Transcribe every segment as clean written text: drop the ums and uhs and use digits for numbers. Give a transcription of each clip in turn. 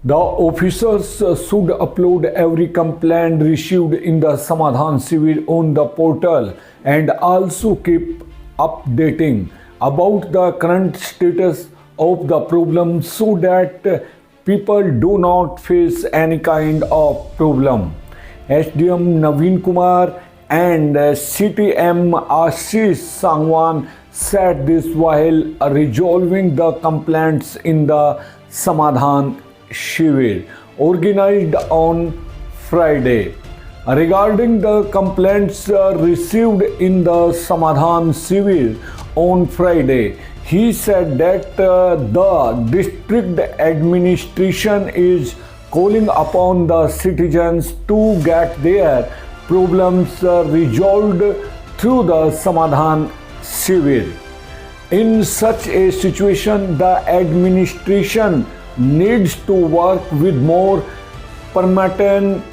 The officers should upload every complaint received in the Samadhan Civil on the portal and also keep updating about the current status of the problem so that people do not face any kind of problem. SDM Naveen Kumar and CTM Ashish Sangwan said this while resolving the complaints in the Samadhan Shivir organized on Friday. Regarding the complaints received in the Samadhan Shivir on Friday, he said that the district administration is calling upon the citizens to get their problems resolved through the Samadhan Shivir. In such a situation, the administration needs to work with more promptness,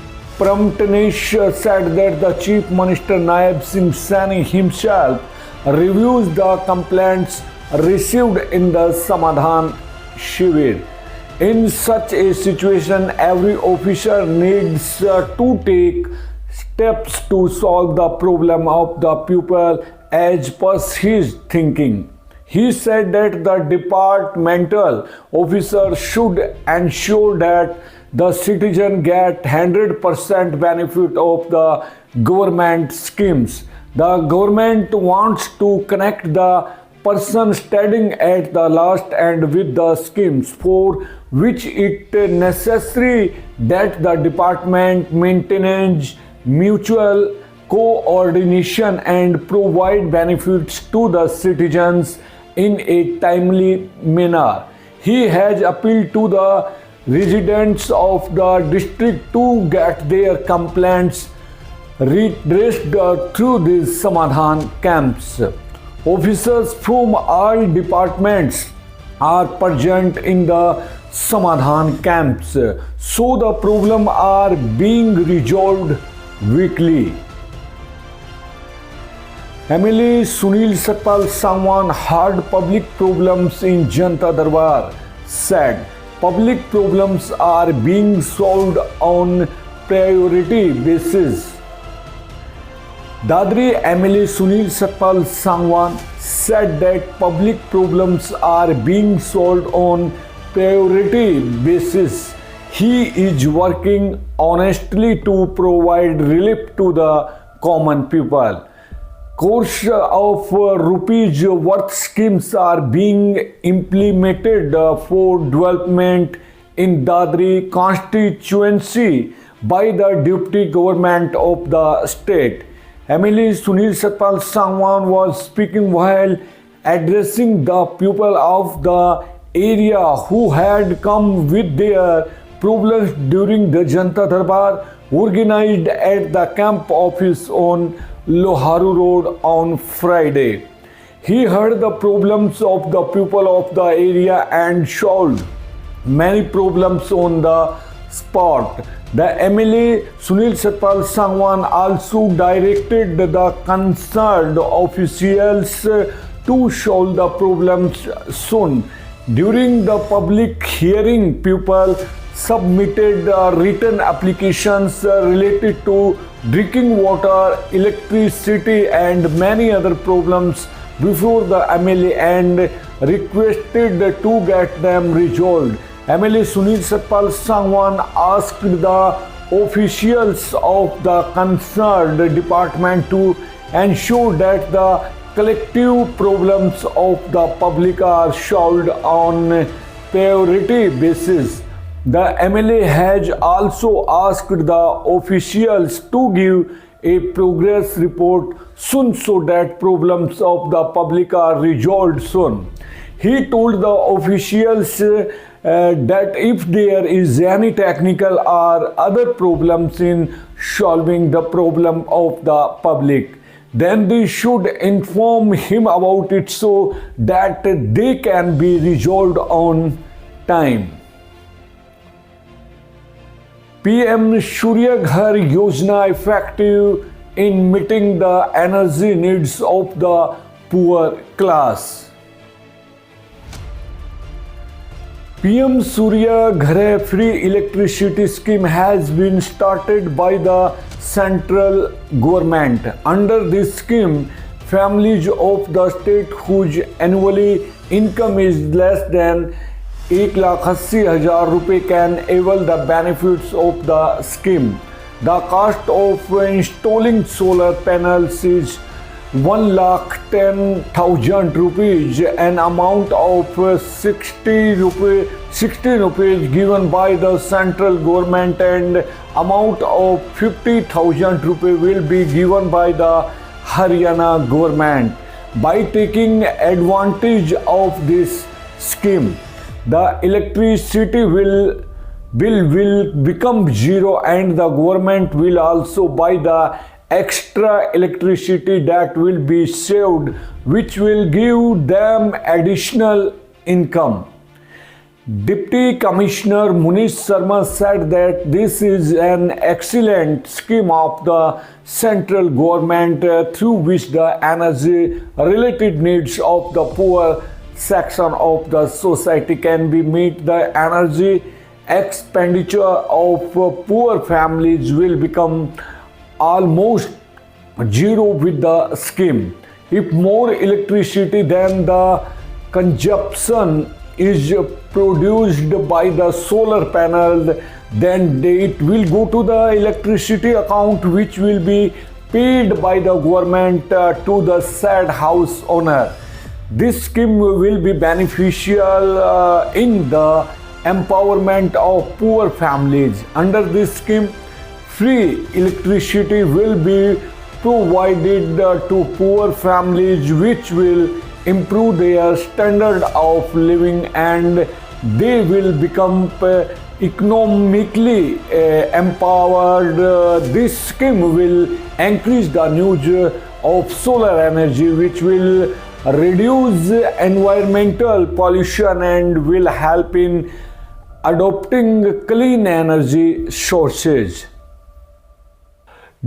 said that the Chief Minister Naib Singh Saini himself reviews the complaints received in the Samadhan Shivir. In such a situation, every officer needs to take steps to solve the problem of the people as per his thinking. He said that the departmental officer should ensure that the citizen get 100% benefit of the government schemes. The government wants to connect the person standing at the last end with the schemes for which it necessary that the department maintains mutual coordination and provide benefits to the citizens in a timely manner. He has appealed to the residents of the district to get their complaints redressed through these Samadhan camps. Officers from all departments are present in the Samadhan camps, so the problems are being resolved weekly. MLA Sunil Satpal Sangwan heard public problems in Janata Darbar, said public problems are being solved on priority basis. Dadri MLA Sunil Satpal Sangwan said that public problems are being solved on priority basis. He is working honestly to provide relief to the common people. Crores of rupees worth schemes are being implemented for development in Dadri constituency by the deputy government of the state. MLA Sunil Satpal Sangwan was speaking while addressing the people of the area who had come with their problems during the Janata Darbar organized at the camp office on Loharu Road on Friday. He heard the problems of the people of the area and solved many problems on the spot. The MLA Sunil Satpal Sangwan also directed the concerned officials to solve the problems soon. During the public hearing, people submitted written applications related to drinking water, electricity and many other problems before the MLA and requested to get them resolved. MLA Sunil Satpal Sangwan asked the officials of the concerned department to ensure that the collective problems of the public are solved on priority basis. The MLA has also asked the officials to give a progress report soon so that problems of the public are resolved soon. He told the officials that if there is any technical or other problems in solving the problem of the public, then they should inform him about it so that they can be resolved on time. PM Surya Ghar Yojana effective in meeting the energy needs of the poor class. PM Surya Ghar free electricity scheme has been started by the central government. Under this scheme, families of the state whose annually income is less than 1,80,000 rupees can avail the benefits of the scheme. The cost of installing solar panels is 1,10,000 rupees, an amount of 60 rupees given by the central government, and amount of 50,000 rupees will be given by the Haryana government. By taking advantage of this scheme, the electricity bill will become zero, and the government will also buy the extra electricity that will be saved, which will give them additional income. Deputy Commissioner Munish Sharma said that this is an excellent scheme of the central government through which the energy related needs of the poor section of the society can be met. The energy expenditure of poor families will become almost zero with the scheme. If more electricity than the consumption is produced by the solar panel, then it will go to the electricity account, which will be paid by the government to the said house owner. This scheme will be beneficial in the empowerment of poor families. Under this scheme, free electricity will be provided to poor families, which will improve their standard of living, and they will become economically empowered. This scheme will increase the use of solar energy, which will reduce environmental pollution and will help in adopting clean energy sources.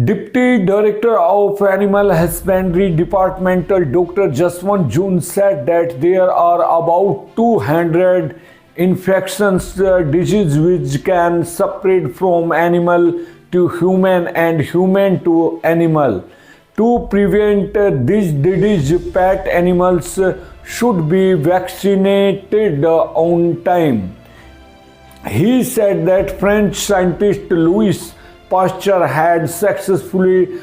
Deputy Director of Animal Husbandry Departmental Dr. Jaswant June said that there are about 200 infections diseases which can spread from animal to human and human to animal. To prevent this disease, pet animals should be vaccinated on time. He said that French scientist Louis Pasteur had successfully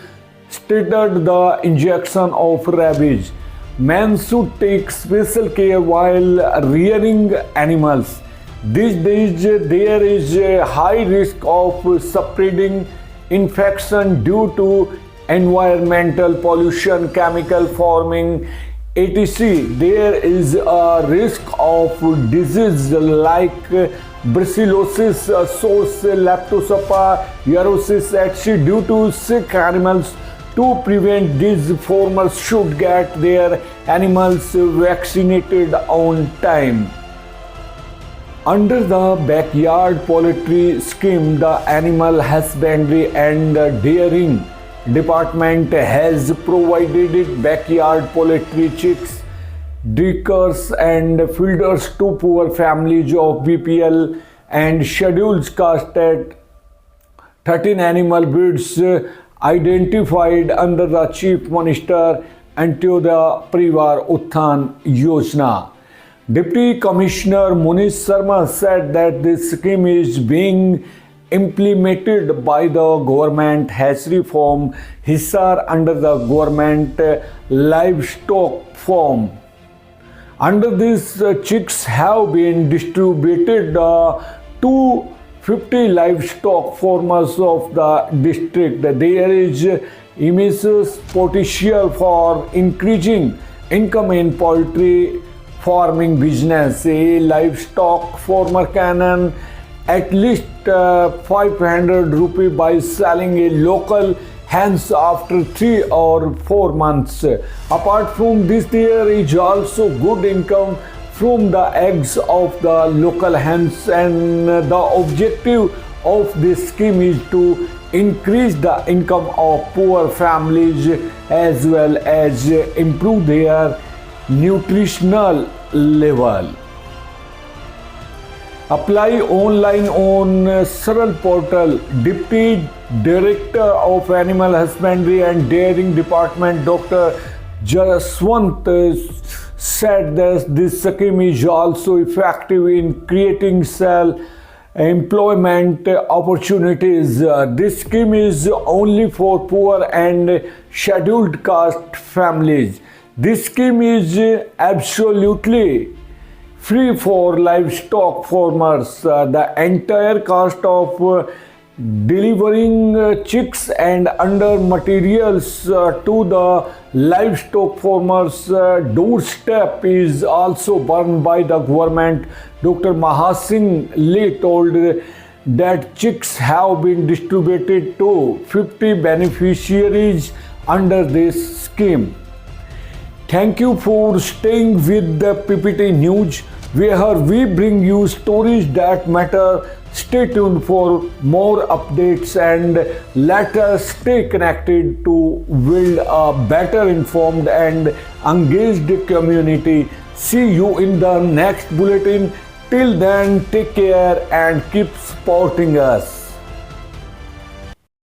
started the injection of rabies. Men should take special care while rearing animals. These days, there is a high risk of spreading infection due to environmental pollution, chemical farming, etc. There is a risk of disease like brucellosis, SOS, leptospirosis, etc. due to sick animals. To prevent these, farmers should get their animals vaccinated on time. Under the backyard poultry scheme, the Animal Husbandry and Dairying Department has provided backyard poultry chicks, ducks and feeders to poor families of BPL and scheduled caste at 13 animal breeds identified under the Chief Minister Antyodaya Parivar Utthan Yojana. Deputy Commissioner Munish Sharma said that this scheme is being implemented by the government hatchery farm Hisar under the government livestock farm. Under this, chicks have been distributed to 50 livestock farmers of the district. There is immense potential for increasing income in poultry farming business. A livestock farmer can earn at least 500 rupees by selling a local hens after 3 or 4 months. Apart from this, there is also good income from the eggs of the local hens, and the objective of this scheme is to increase the income of poor families as well as improve their nutritional level. Apply online on Saral portal. Deputy Director of Animal Husbandry and Dairying Department, Dr. Jaswant, said that this scheme is also effective in creating employment opportunities. This scheme is only for poor and scheduled caste families. This scheme is absolutely free for livestock farmers. The entire cost of delivering chicks and other materials to the livestock farmers' doorstep is also borne by the government. Dr. Mahasingh Lee told that chicks have been distributed to 50 beneficiaries under this scheme. Thank you for staying with the PPT News, where we bring you stories that matter. Stay tuned for more updates and let us stay connected to build a better informed and engaged community. See you in the next bulletin. Till then, take care and keep supporting us.